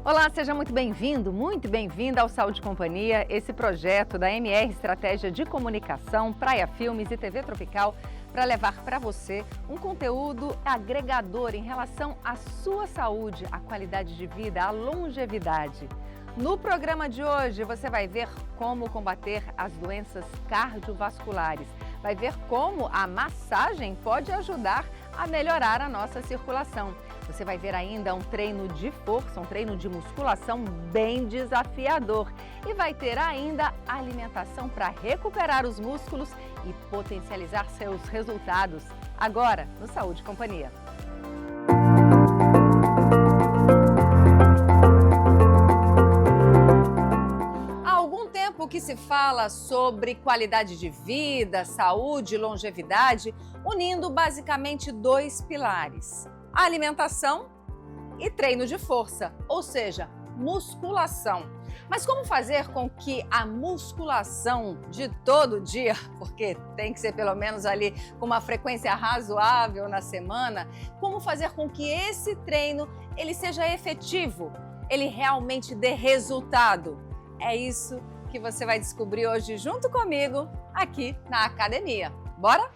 Olá, seja muito bem-vindo, muito bem-vinda ao Saúde e Companhia, esse projeto da MR Estratégia de Comunicação, Praia Filmes e TV Tropical, para levar para você um conteúdo agregador em relação à sua saúde, à qualidade de vida, à longevidade. No programa de hoje, você vai ver como combater as doenças cardiovasculares, vai ver como a massagem pode ajudar a melhorar a nossa circulação. Você vai ver ainda um treino de força, um treino de musculação bem desafiador. E vai ter ainda alimentação para recuperar os músculos e potencializar seus resultados. Agora, no Saúde e Companhia. Há algum tempo que se fala sobre qualidade de vida, saúde e longevidade, unindo basicamente dois pilares: a alimentação e treino de força, ou seja, musculação. Mas como fazer com que a musculação de todo dia, porque tem que ser pelo menos ali com uma frequência razoável na semana, como fazer com que esse treino ele seja efetivo, ele realmente dê resultado? É isso que você vai descobrir hoje junto comigo aqui na academia. Bora?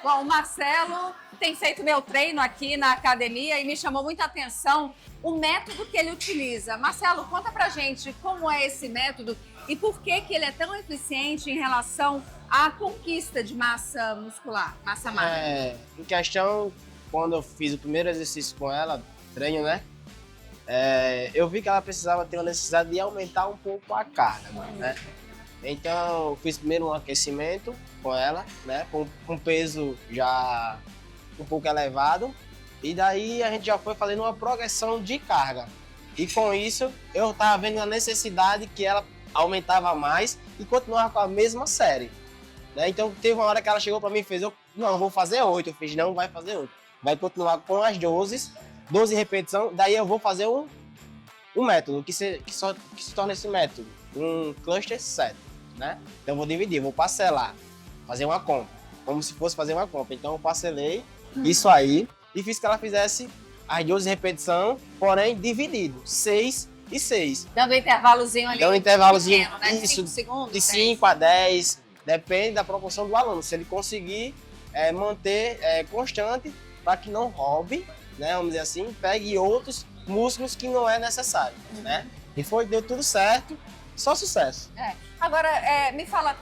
Bom, o Marcelo tem feito meu treino aqui na academia e me chamou muita atenção o método que ele utiliza. Marcelo, conta pra gente como é esse método e por que ele é tão eficiente em relação à conquista de massa muscular, massa magra. Em questão, quando eu fiz o primeiro exercício com ela, treino, né? Eu vi que ela precisava ter uma necessidade de aumentar um pouco a carga, né? Então, eu fiz primeiro um aquecimento com ela, né? Com peso já um pouco elevado. E daí a gente já foi fazendo uma progressão de carga. E com isso, eu estava vendo a necessidade que ela aumentava mais e continuava com a mesma série, né? Então, teve uma hora que ela chegou para mim e fez: não, eu vou fazer 8. Eu fiz: não, vai fazer 8. Vai continuar com as 12 repetições. Daí eu vou fazer um método, que se torna esse método um cluster set, né? Então eu vou dividir, vou parcelar, fazer uma compra, como se fosse fazer uma compra. Então eu parcelei isso aí e fiz que ela fizesse as 12 repetições, porém dividido, 6 e 6. Dando um intervalozinho ali. Dando um intervalozinho, pequeno, né? De 5 segundos. De 5 a 10, depende da proporção do aluno. Se ele conseguir manter constante, para que não roube, né? Vamos dizer assim, pegue outros músculos que não é necessário, né? E deu tudo certo, só sucesso. Agora, me fala,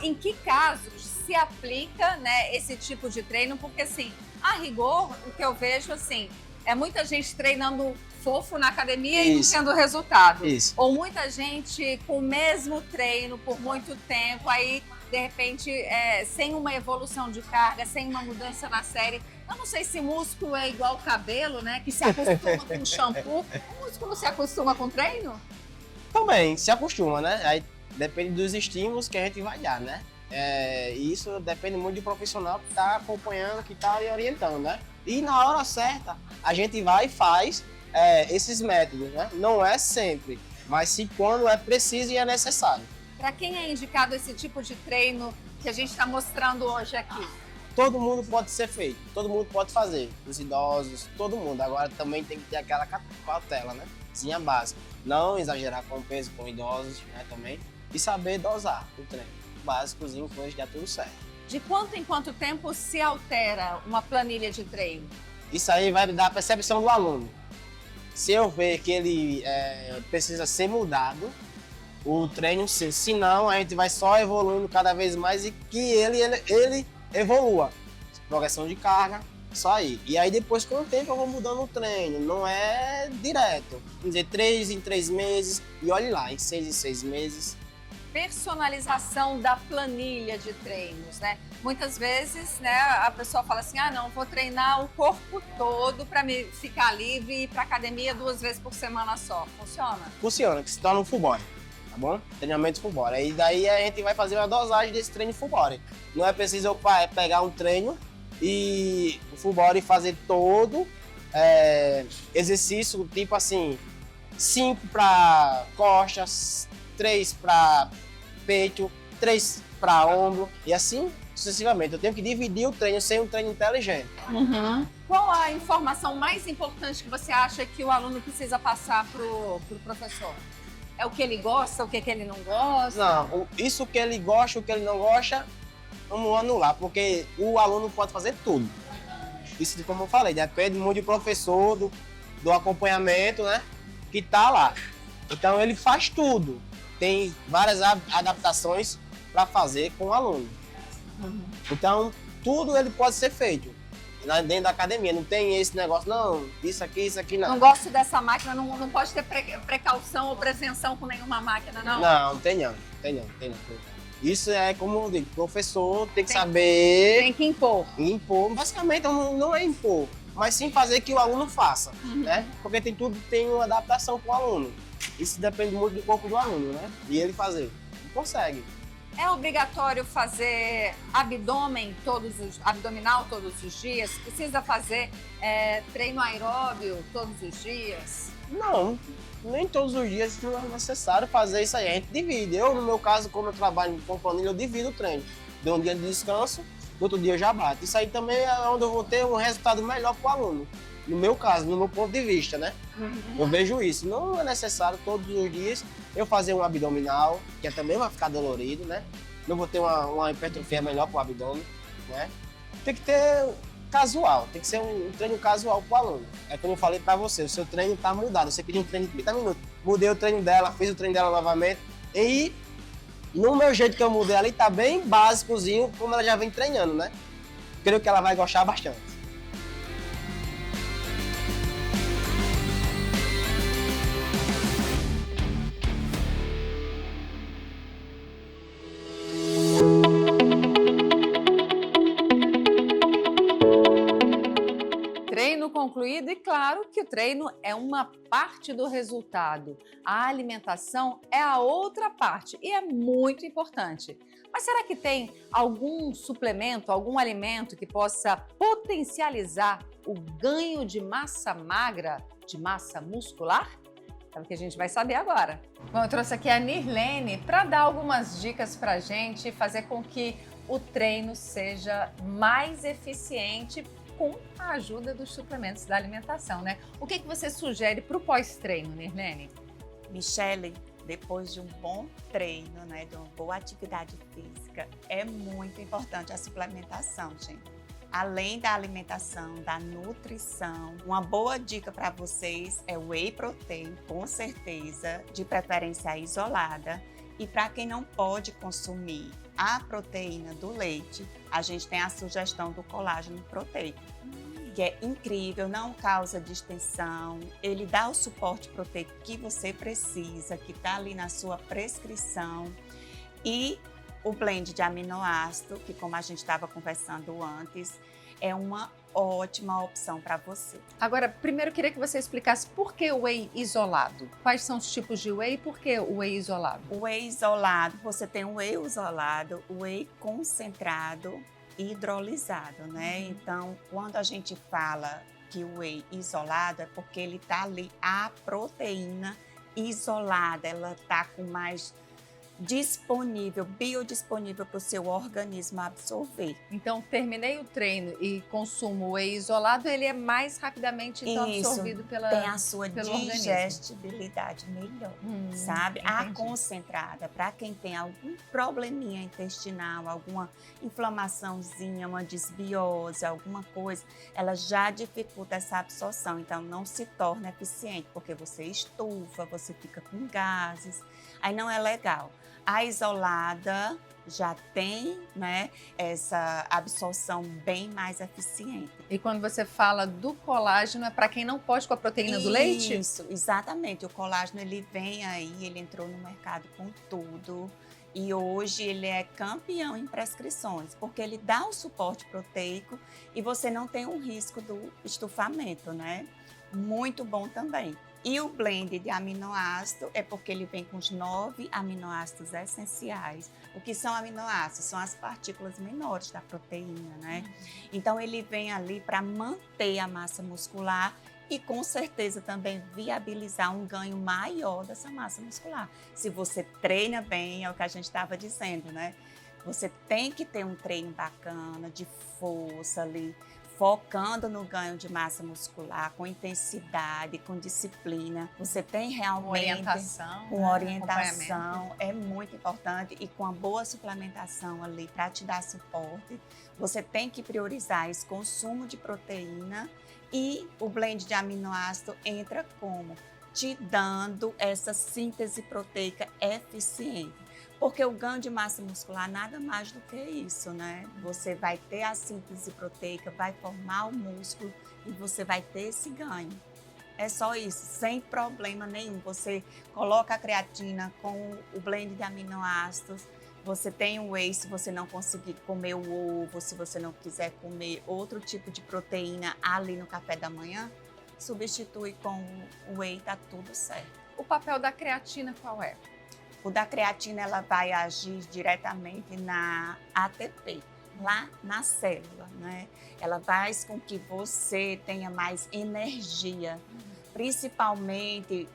em que casos se aplica, né, esse tipo de treino? Porque, assim, a rigor, o que eu vejo, assim, é muita gente treinando fofo na academia e não tendo resultado. Isso. Ou muita gente com o mesmo treino por muito tempo, aí, de repente, sem uma evolução de carga, sem uma mudança na série. Eu não sei se músculo é igual cabelo, né, que se acostuma com shampoo. O músculo se acostuma com treino? Também, se acostuma, né? Aí depende dos estímulos que a gente vai dar, né? E isso depende muito do profissional que está acompanhando, que está orientando, né? E na hora certa, a gente vai e faz esses métodos, né? Não é sempre, mas sim quando é preciso e é necessário. Para quem é indicado esse tipo de treino que a gente está mostrando hoje aqui? Todo mundo pode ser feito, todo mundo pode fazer, os idosos, todo mundo. Agora também tem que ter aquela cautela, né? Sim, a básica. Não exagerar com o peso com idosos, né, também. E saber dosar o treino. Básicozinho, coisa já tudo certo. De quanto em quanto tempo se altera uma planilha de treino? Isso aí vai dar a percepção do aluno. Se eu ver que ele precisa ser mudado, o treino sim. Se não, a gente vai só evoluindo cada vez mais e que ele evolua. Progressão de carga, só aí. E aí depois, com o tempo, eu vou mudando o treino. Não é direto. Vamos dizer, 3 em 3 meses. E olhe lá, em 6 em 6 meses. Personalização da planilha de treinos, né? Muitas vezes, né, a pessoa fala assim: não, vou treinar o corpo todo para me ficar livre e ir para academia 2 vezes por semana só. Funciona? Funciona, que se torna um full body, tá bom? Treinamento full body. E daí a gente vai fazer uma dosagem desse treino full body. Não é preciso eu pegar um treino e o full body fazer todo exercício, tipo assim, 5 para costas, 3 para peito, 3 para ombro e assim sucessivamente. Eu tenho que dividir o treino sem um treino inteligente. Qual a informação mais importante que você acha que o aluno precisa passar pro professor? É o que ele gosta, o que ele não gosta? Não, isso que ele gosta, o que ele não gosta, vamos anular, porque o aluno pode fazer tudo. Isso, como eu falei, depende muito do professor, do acompanhamento, né, que tá lá. Então ele faz tudo. Tem várias adaptações para fazer com o aluno. Então tudo ele pode ser feito dentro da academia. Não tem esse negócio, não, isso aqui não. Não gosto dessa máquina, não pode ter precaução ou prevenção com nenhuma máquina, não? Não, tem não. Isso é como eu digo, o professor tem que saber... Tem que impor. Impor, basicamente não é impor, mas sim fazer que o aluno faça, né? Porque tem uma adaptação com o aluno. Isso depende muito do corpo do aluno, né? E ele fazer. Não consegue. É obrigatório fazer abdominal todos os dias? Precisa fazer treino aeróbio todos os dias? Não, nem todos os dias não é necessário fazer isso aí. A gente divide. Eu, no meu caso, como eu trabalho com planilha, eu divido o treino. Dou um dia de descanso, no outro dia eu já bato. Isso aí também é onde eu vou ter um resultado melhor para o aluno. No meu caso, no meu ponto de vista, né? Eu vejo isso. Não é necessário todos os dias eu fazer um abdominal, que também vai ficar dolorido, né? Não vou ter uma hipertrofia melhor para o abdômen, né? Tem que ter casual, tem que ser um treino casual para o aluno. É como eu falei para você, o seu treino está mudado. Você pediu um treino de 30 minutos. Mudei o treino dela, fiz o treino dela novamente. E no meu jeito que eu mudei ali, tá bem básicozinho, como ela já vem treinando, né? Creio que ela vai gostar bastante. Treino concluído e claro que o treino é uma parte do resultado. A alimentação é a outra parte e é muito importante. Mas será que tem algum suplemento, algum alimento que possa potencializar o ganho de massa magra, de massa muscular? É o que a gente vai saber agora. Bom, eu trouxe aqui a Nirlene para dar algumas dicas para a gente e fazer com que o treino seja mais eficiente com a ajuda dos suplementos da alimentação, né? O que você sugere para o pós-treino, Nirlene? Michele, depois de um bom treino, né, de uma boa atividade física, é muito importante a suplementação, gente. Além da alimentação, da nutrição, uma boa dica para vocês é o whey protein, com certeza, de preferência isolada. E para quem não pode consumir a proteína do leite, a gente tem a sugestão do colágeno proteico, que é incrível, não causa distensão, ele dá o suporte proteico que você precisa, que está ali na sua prescrição. E o blend de aminoácido, que como a gente estava conversando antes, é uma ótima opção para você. Agora, primeiro eu queria que você explicasse por que o whey isolado. Quais são os tipos de whey e por que o whey isolado? O whey isolado, você tem o whey isolado, o whey concentrado e hidrolisado, né? Então, quando a gente fala que o whey isolado, é porque ele tá ali, a proteína isolada, ela tá com mais biodisponível para o seu organismo absorver. Então, terminei o treino e consumo whey isolado, ele é mais rapidamente absorvido tem a sua digestibilidade melhor, sabe? Entendi. A concentrada, para quem tem algum probleminha intestinal, alguma inflamaçãozinha, uma desbiose, alguma coisa, ela já dificulta essa absorção, então não se torna eficiente, porque você estufa, você fica com gases, aí não é legal. A isolada já tem, né, essa absorção bem mais eficiente. E quando você fala do colágeno, é para quem não pode com a proteína do leite? Isso, exatamente. O colágeno, ele vem aí, ele entrou no mercado com tudo. E hoje ele é campeão em prescrições, porque ele dá o suporte proteico e você não tem o risco do estufamento, né? Muito bom também. E o blend de aminoácido é porque ele vem com os 9 aminoácidos essenciais. O que são aminoácidos? São as partículas menores da proteína, né? Então ele vem ali para manter a massa muscular e com certeza também viabilizar um ganho maior dessa massa muscular. Se você treina bem, é o que a gente estava dizendo, né? Você tem que ter um treino bacana, de força ali, focando no ganho de massa muscular, com intensidade, com disciplina. Você tem realmente uma orientação, é muito importante, e com a boa suplementação ali para te dar suporte. Você tem que priorizar esse consumo de proteína, e o blend de aminoácido entra como? Te dando essa síntese proteica eficiente. Porque o ganho de massa muscular nada mais do que isso, né? Você vai ter a síntese proteica, vai formar o músculo e você vai ter esse ganho. É só isso, sem problema nenhum. Você coloca a creatina com o blend de aminoácidos, você tem o whey se você não conseguir comer o ovo, se você não quiser comer outro tipo de proteína ali no café da manhã, substitui com o whey, tá tudo certo. O papel da creatina qual é? O da creatina, ela vai agir diretamente na ATP, lá na célula, né? Ela faz com que você tenha mais energia, principalmente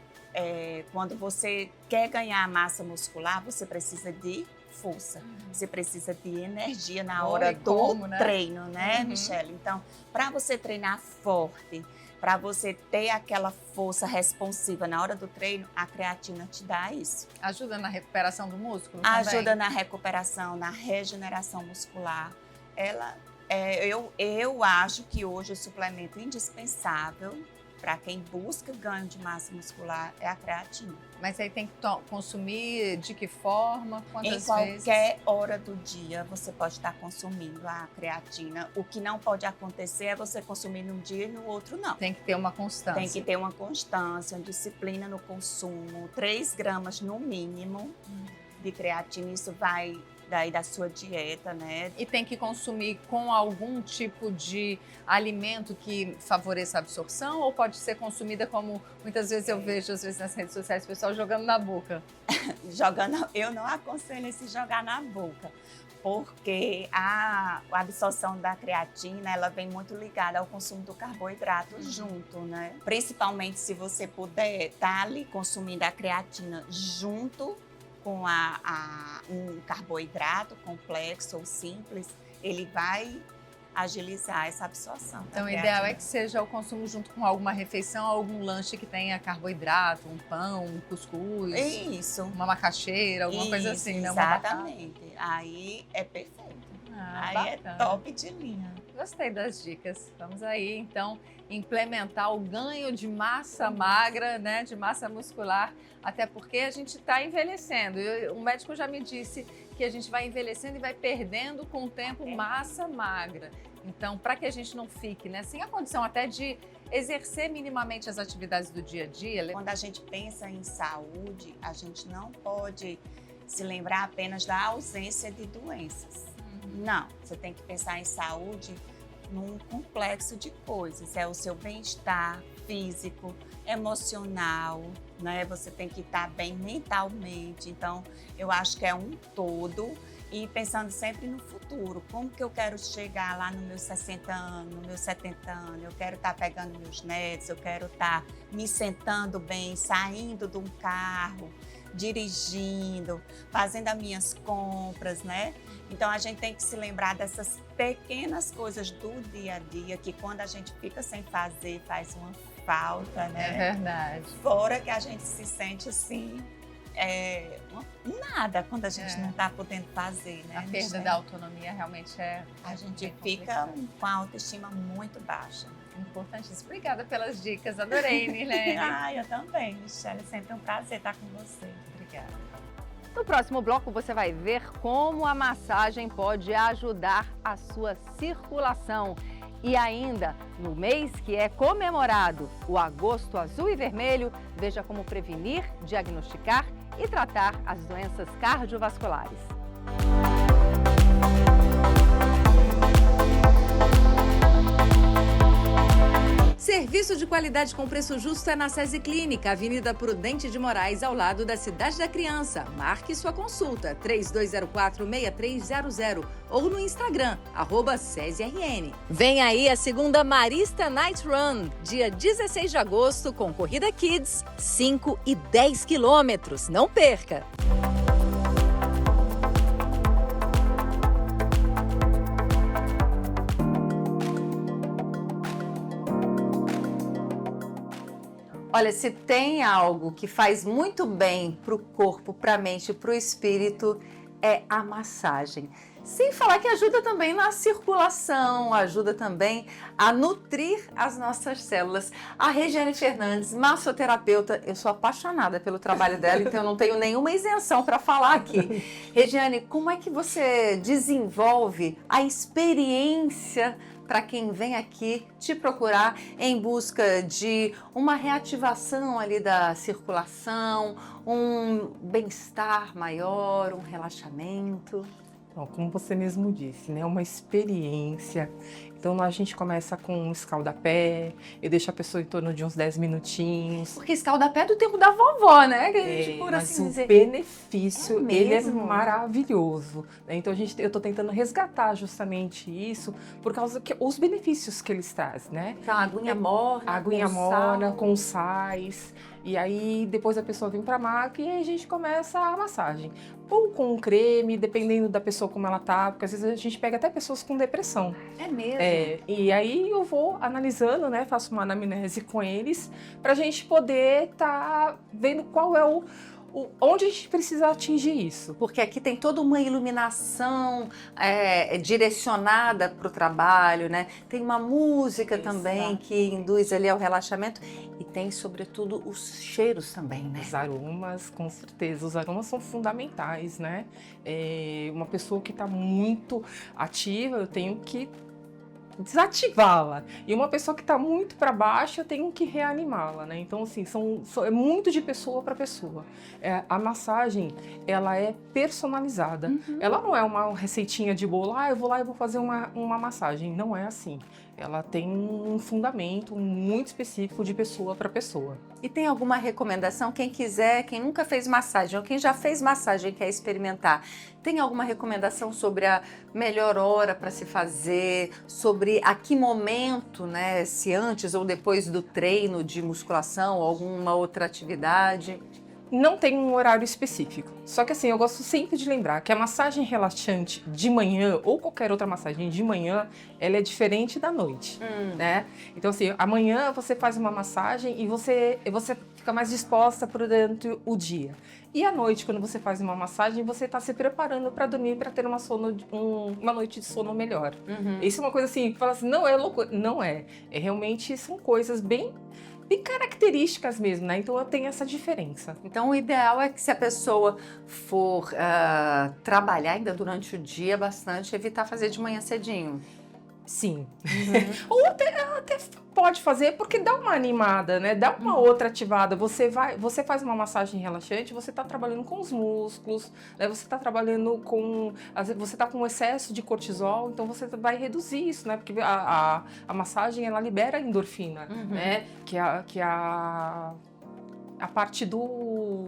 quando você quer ganhar massa muscular, você precisa de força, você precisa de energia na hora do treino, né, Michele? Então, para você treinar forte, para você ter aquela força responsiva na hora do treino, a creatina te dá isso. Ajuda na recuperação do músculo também? Ajuda na recuperação, na regeneração muscular. Eu acho que hoje o suplemento indispensável para quem busca ganho de massa muscular é a creatina. Mas aí tem que consumir de que forma? Quantas vezes? Em qualquer hora do dia você pode estar consumindo a creatina. O que não pode acontecer é você consumir num dia e no outro não. Tem que ter uma constância. Tem que ter uma constância, uma disciplina no consumo. 3 gramas no mínimo de creatina, isso vai daí da sua dieta, né? E tem que consumir com algum tipo de alimento que favoreça a absorção, ou pode ser consumida como muitas vezes eu vejo às vezes nas redes sociais o pessoal jogando na boca? Eu não aconselho esse jogar na boca, porque a absorção da creatina, ela vem muito ligada ao consumo do carboidrato junto, né? Principalmente se você puder estar ali consumindo a creatina junto com um carboidrato complexo ou simples, ele vai agilizar essa absorção. Então, o ideal é que seja o consumo junto com alguma refeição, algum lanche que tenha carboidrato, um pão, um cuscuz, uma macaxeira, alguma coisa assim, né? Exatamente. Aí é perfeito. Aí bacana. É top de linha. Gostei das dicas. Vamos aí, então, implementar o ganho de massa magra, né, de massa muscular, até porque a gente está envelhecendo. O médico já me disse que a gente vai envelhecendo e vai perdendo com o tempo massa magra. Então, para que a gente não fique, né, sem a condição até de exercer minimamente as atividades do dia a dia. Quando a gente pensa em saúde, a gente não pode se lembrar apenas da ausência de doenças. Não, você tem que pensar em saúde num complexo de coisas. É o seu bem-estar físico, emocional, né? Você tem que estar bem mentalmente. Então, eu acho que é um todo. E pensando sempre no futuro, como que eu quero chegar lá nos meus 60 anos, nos meus 70 anos, eu quero estar pegando meus netos, eu quero estar me sentando bem, saindo de um carro, dirigindo, fazendo as minhas compras, né? Então, a gente tem que se lembrar dessas pequenas coisas do dia a dia, que quando a gente fica sem fazer, faz uma falta, né? É verdade. Fora que a gente se sente assim, nada quando a gente não está podendo fazer, né? A perda da autonomia realmente a gente fica com a autoestima muito baixa. Importantíssimo. Obrigada pelas dicas, adorei, Nirlene. Eu também, Michele, sempre um prazer estar com você. Obrigada. No próximo bloco você vai ver como a massagem pode ajudar a sua circulação. E ainda, no mês que é comemorado o Agosto Azul e Vermelho, veja como prevenir, diagnosticar e tratar as doenças cardiovasculares. Serviço de qualidade com preço justo é na SESI Clínica, Avenida Prudente de Moraes, ao lado da Cidade da Criança. Marque sua consulta, 3204-6300 ou no Instagram, @SESIRN. Vem aí a segunda Marista Night Run, dia 16 de agosto, com corrida Kids, 5 e 10 quilômetros. Não perca! Olha, se tem algo que faz muito bem para o corpo, para a mente, para o espírito, é a massagem. Sem falar que ajuda também na circulação, ajuda também a nutrir as nossas células. A Regiane Fernandes, massoterapeuta, eu sou apaixonada pelo trabalho dela, então eu não tenho nenhuma isenção para falar aqui. Regiane, como é que você desenvolve a experiência para quem vem aqui te procurar em busca de uma reativação ali da circulação, um bem-estar maior, um relaxamento? Bom, como você mesmo disse, né? Uma experiência. Então a gente começa com um escaldapé, eu deixo a pessoa em torno de uns 10 minutinhos. Porque escaldapé é do tempo da vovó, né? Que a gente, por Mas assim o dizer. benefício, É ele é mesmo? maravilhoso, né? Então eu tô tentando resgatar justamente isso, por causa que os benefícios que eles trazem, né? Então, a aguinha morna, A aguinha com morna, sal. com sais, e aí depois a pessoa vem pra maca e aí a gente começa a massagem. Ou com um creme, dependendo da pessoa como ela tá, porque às vezes a gente pega até pessoas com depressão. É mesmo? E aí eu vou analisando, né? Faço uma anamnese com eles, pra gente poder tá vendo qual é onde a gente precisa atingir isso. Porque aqui tem toda uma iluminação direcionada para o trabalho, né? Tem uma música também Exato. que induz ali ao relaxamento e tem, sobretudo, os cheiros também, né? Os aromas, com certeza, os aromas são fundamentais, né? Uma pessoa que está muito ativa, eu tenho que desativá-la. E uma pessoa que está muito para baixo, eu tenho que reanimá-la, né? Então, assim, é muito de pessoa para pessoa. A massagem, ela é personalizada. Ela não é uma receitinha de bolo, eu vou lá e vou fazer uma massagem. Não é assim. Ela tem um fundamento muito específico de pessoa para pessoa. E tem alguma recomendação? Quem quiser, quem nunca fez massagem ou quem já fez massagem e quer experimentar, tem alguma recomendação sobre a melhor hora para se fazer, sobre a que momento, né? Se antes ou depois do treino de musculação ou alguma outra atividade? Não tem um horário específico. Só que assim, eu gosto sempre de lembrar que a massagem relaxante de manhã ou qualquer outra massagem de manhã, ela é diferente da noite, né? Então assim, amanhã você faz uma massagem e você fica mais disposta durante o dia. E à noite, quando você faz uma massagem, você está se preparando para dormir, para ter uma noite de sono melhor. Isso é uma coisa assim, que fala assim, não é loucura. Não é. Realmente são coisas bem características mesmo, né? Então eu tenho essa diferença. Então, o ideal é que se a pessoa for trabalhar ainda durante o dia bastante, evitar fazer de manhã cedinho. Sim. Ou até pode fazer, porque dá uma animada, né? Dá uma outra ativada. Você faz uma massagem relaxante, você está trabalhando com os músculos, né? Você está trabalhando às vezes você está com excesso de cortisol, então você vai reduzir isso, né? Porque a massagem, ela libera endorfina, né? Que é a parte do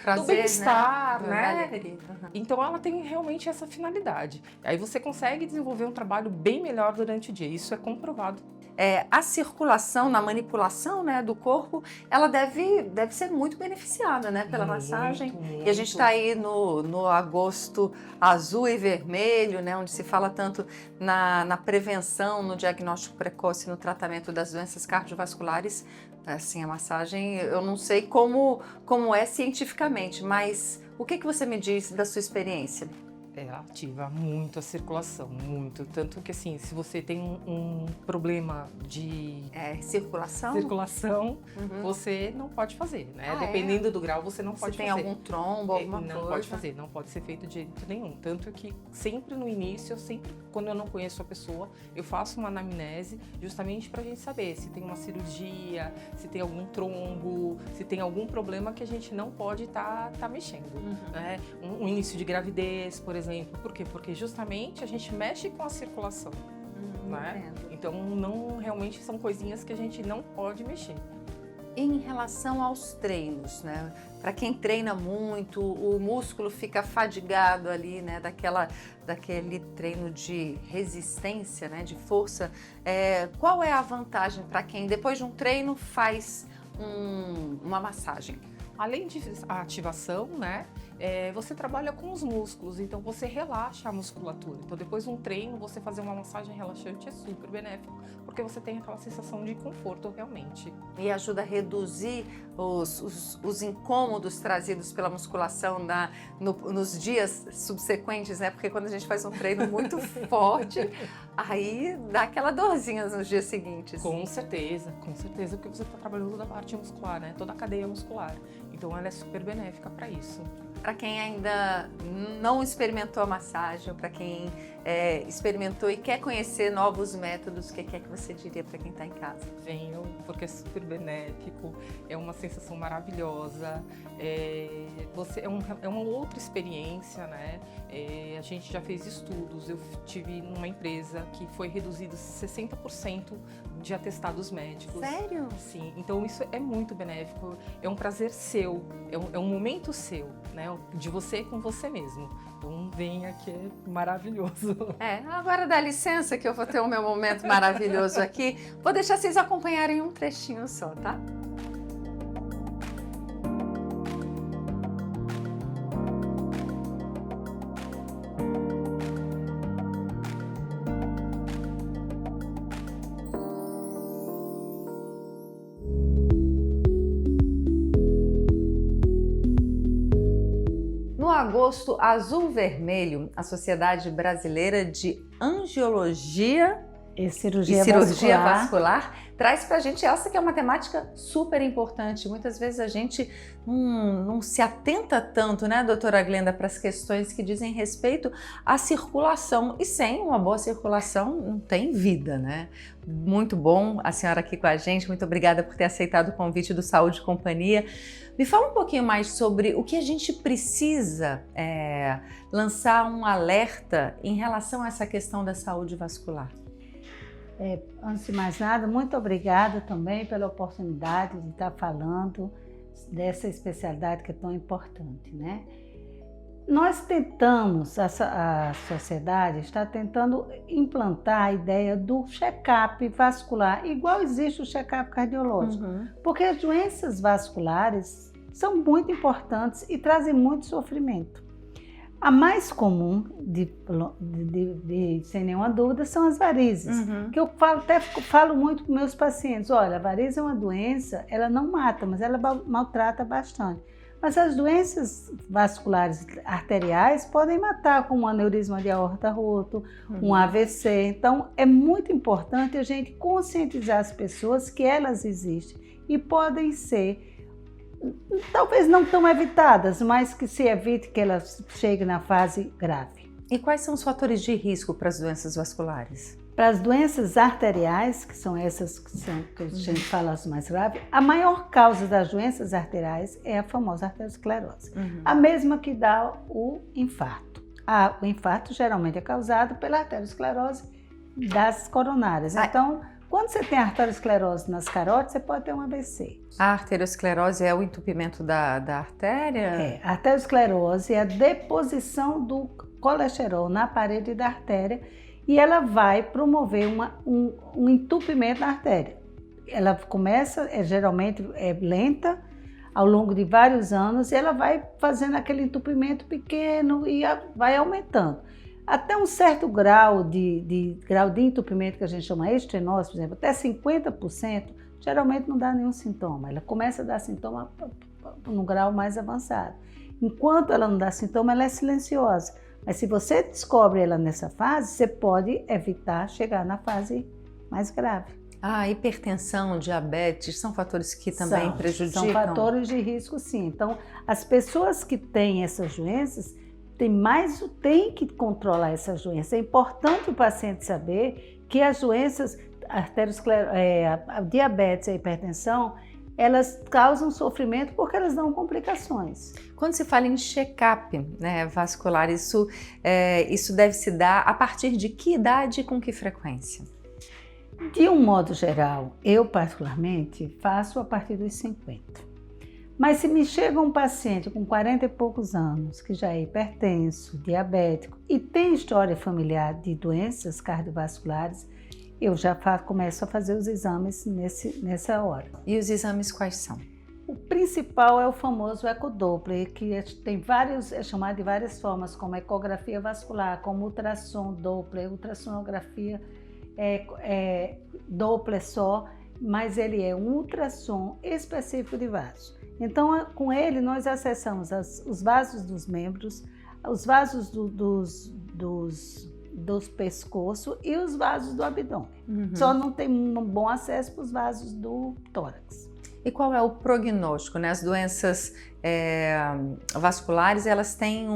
prazer, bem-estar, né? né? Então ela tem realmente essa finalidade. Aí você consegue desenvolver um trabalho bem melhor durante o dia. Isso é comprovado. A circulação, na manipulação, né, do corpo, ela deve ser muito beneficiada, né, pela massagem. Muito. E a gente está aí no agosto azul e vermelho, né, onde se fala tanto na prevenção, no diagnóstico precoce, no tratamento das doenças cardiovasculares. Assim, a massagem, eu não sei como é cientificamente, mas o que você me diz da sua experiência? Ela ativa muito a circulação, muito. Tanto que, assim, se você tem um problema de circulação, você não pode fazer, né? Ah, Dependendo do grau, você não pode Se fazer. tem algum trombo, alguma coisa? Não pode fazer, não pode ser feito de jeito nenhum. Tanto que sempre no início, quando eu não conheço a pessoa, eu faço uma anamnese justamente pra gente saber se tem uma cirurgia, se tem algum trombo, se tem algum problema que a gente não pode tá mexendo, né? Um início de gravidez, por exemplo. Por quê? Porque justamente a gente mexe com a circulação, né? Entendo. Então, não realmente são coisinhas que a gente não pode mexer. Em relação aos treinos, né? Para quem treina muito, o músculo fica fadigado ali, né? Daquele treino de resistência, né? De força. Qual é a vantagem para quem depois de um treino faz uma massagem? Além de a ativação, né? você trabalha com os músculos, então você relaxa a musculatura. Então depois de um treino, você fazer uma massagem relaxante é super benéfico, porque você tem aquela sensação de conforto realmente. E ajuda a reduzir os incômodos trazidos pela musculação nos dias subsequentes, né? Porque quando a gente faz um treino muito forte, aí dá aquela dorzinha nos dias seguintes. Com certeza, porque você está trabalhando toda a parte muscular, né? Toda a cadeia muscular. Então ela é super benéfica para isso. Para quem ainda não experimentou a massagem, para quem experimentou e quer conhecer novos métodos, o que é que você diria para quem está em casa? Venham, porque é super benéfico, é uma sensação maravilhosa, é uma outra experiência, né? A gente já fez estudos, eu tive numa empresa que foi reduzido 60% de atestados médicos. Sério? Sim, então isso é muito benéfico, é um prazer seu, é um momento seu, né? De você com você mesmo. Então venha que é maravilhoso. Agora dá licença que eu vou ter o meu momento maravilhoso aqui. Vou deixar vocês acompanharem um trechinho só, tá? No agosto azul-vermelho, a Sociedade Brasileira de Angiologia e Cirurgia Vascular traz pra gente essa que é uma temática super importante. Muitas vezes a gente não se atenta tanto, né, doutora Glenda, para as questões que dizem respeito à circulação. E sem uma boa circulação não tem vida, né? Muito bom a senhora aqui com a gente. Muito obrigada por ter aceitado o convite do Saúde e Companhia. Me fala um pouquinho mais sobre o que a gente precisa lançar um alerta em relação a essa questão da saúde vascular. Antes de mais nada, muito obrigada também pela oportunidade de estar falando dessa especialidade que é tão importante, né? Nós tentamos, a sociedade está tentando implantar a ideia do check-up vascular, igual existe o check-up cardiológico, porque as doenças vasculares são muito importantes e trazem muito sofrimento. A mais comum, sem nenhuma dúvida, são as varizes, que eu falo muito com meus pacientes. Olha, a varize é uma doença, ela não mata, mas ela maltrata bastante. Mas as doenças vasculares arteriais podem matar, como um aneurisma de aorta roto, um AVC. Então, é muito importante a gente conscientizar as pessoas que elas existem e podem ser, talvez não tão evitadas, mas que se evite que elas cheguem na fase grave. E quais são os fatores de risco para as doenças vasculares? Para as doenças arteriais, que são essas que a gente fala as mais graves, a maior causa das doenças arteriais é a famosa arteriosclerose, a mesma que dá o infarto. O infarto geralmente é causado pela arteriosclerose das coronárias. Então, quando você tem arteriosclerose nas carótidas, você pode ter um AVC. A arteriosclerose é o entupimento da artéria? A arteriosclerose é a deposição do colesterol na parede da artéria e ela vai promover um entupimento na artéria. Ela começa, geralmente lenta, ao longo de vários anos, e ela vai fazendo aquele entupimento pequeno e vai aumentando. Até um certo grau de entupimento, que a gente chama estenose, por exemplo, até 50%, geralmente não dá nenhum sintoma. Ela começa a dar sintoma num grau mais avançado. Enquanto ela não dá sintoma, ela é silenciosa. Mas se você descobre ela nessa fase, você pode evitar chegar na fase mais grave. Hipertensão, diabetes, são fatores que também prejudicam? São fatores de risco, sim. Então, as pessoas que têm essas doenças tem que controlar essas doenças. É importante o paciente saber que as doenças, a diabetes e a hipertensão, elas causam sofrimento porque elas dão complicações. Quando se fala em check-up, né, vascular, isso deve se dar a partir de que idade e com que frequência? De um modo geral, eu particularmente faço a partir dos 50. Mas se me chega um paciente com 40 e poucos anos, que já é hipertenso, diabético e tem história familiar de doenças cardiovasculares, eu já começo a fazer os exames nessa hora. E os exames quais são? O principal é o famoso ecodoppler, que tem é chamado de várias formas, como ecografia vascular, como ultrassom Doppler, ultrassonografia Doppler só, mas ele é um ultrassom específico de vaso. Então, com ele, nós acessamos os vasos dos membros, os vasos dos pescoço e os vasos do abdômen. Só não tem um bom acesso para os vasos do tórax. E qual é o prognóstico, né? As doenças vasculares, elas têm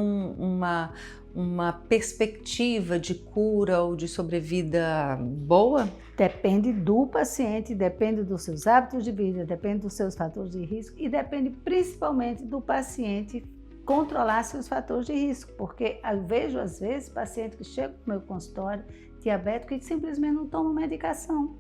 uma perspectiva de cura ou de sobrevida boa? Depende do paciente, depende dos seus hábitos de vida, depende dos seus fatores de risco e depende principalmente do paciente controlar seus fatores de risco, porque eu vejo às vezes paciente que chega no meu consultório diabético e simplesmente não toma medicação.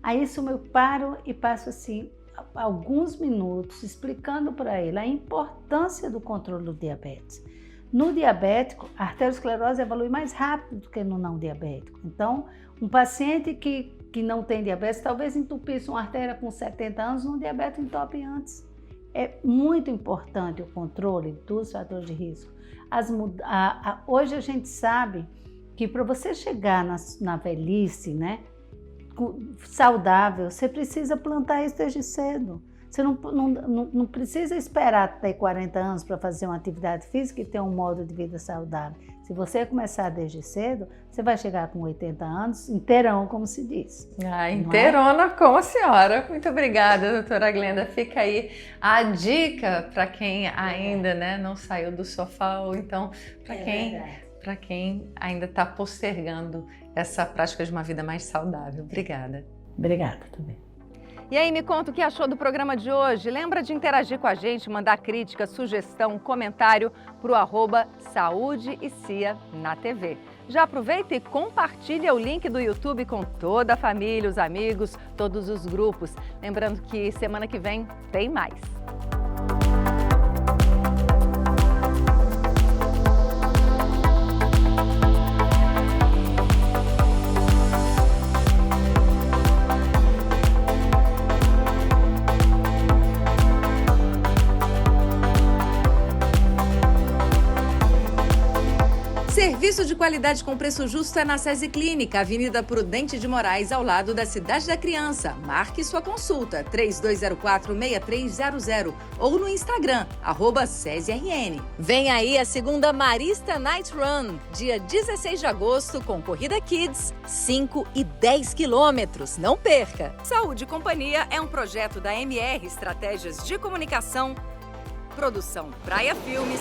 Aí isso eu paro e passo assim alguns minutos explicando para ele a importância do controle do diabetes. No diabético, a arteriosclerose evolui mais rápido do que no não diabético. Então, um paciente que não tem diabetes, talvez entupisse uma artéria com 70 anos, no diabetes entope antes. É muito importante o controle dos fatores de risco. Hoje a gente sabe que para você chegar na velhice, né, saudável, você precisa plantar isso desde cedo. Você não precisa esperar ter 40 anos para fazer uma atividade física e ter um modo de vida saudável. Se você começar desde cedo, você vai chegar com 80 anos inteirão, como se diz. Inteirona como a senhora. Muito obrigada, doutora Glenda. Fica aí a dica para quem ainda, né, não saiu do sofá ou então para quem ainda está postergando essa prática de uma vida mais saudável. Obrigada. Obrigada também. E aí, me conta o que achou do programa de hoje. Lembra de interagir com a gente, mandar crítica, sugestão, comentário para o @SaúdeECia na TV. Já aproveita e compartilha o link do YouTube com toda a família, os amigos, todos os grupos. Lembrando que semana que vem tem mais. Serviço de qualidade com preço justo é na SESI Clínica, Avenida Prudente de Moraes, ao lado da Cidade da Criança. Marque sua consulta, 3204-6300 ou no Instagram, @SESIRN. Vem aí a segunda Marista Night Run, dia 16 de agosto, com corrida Kids, 5 e 10 quilômetros. Não perca! Saúde e Companhia é um projeto da MR Estratégias de Comunicação, produção Praia Filmes,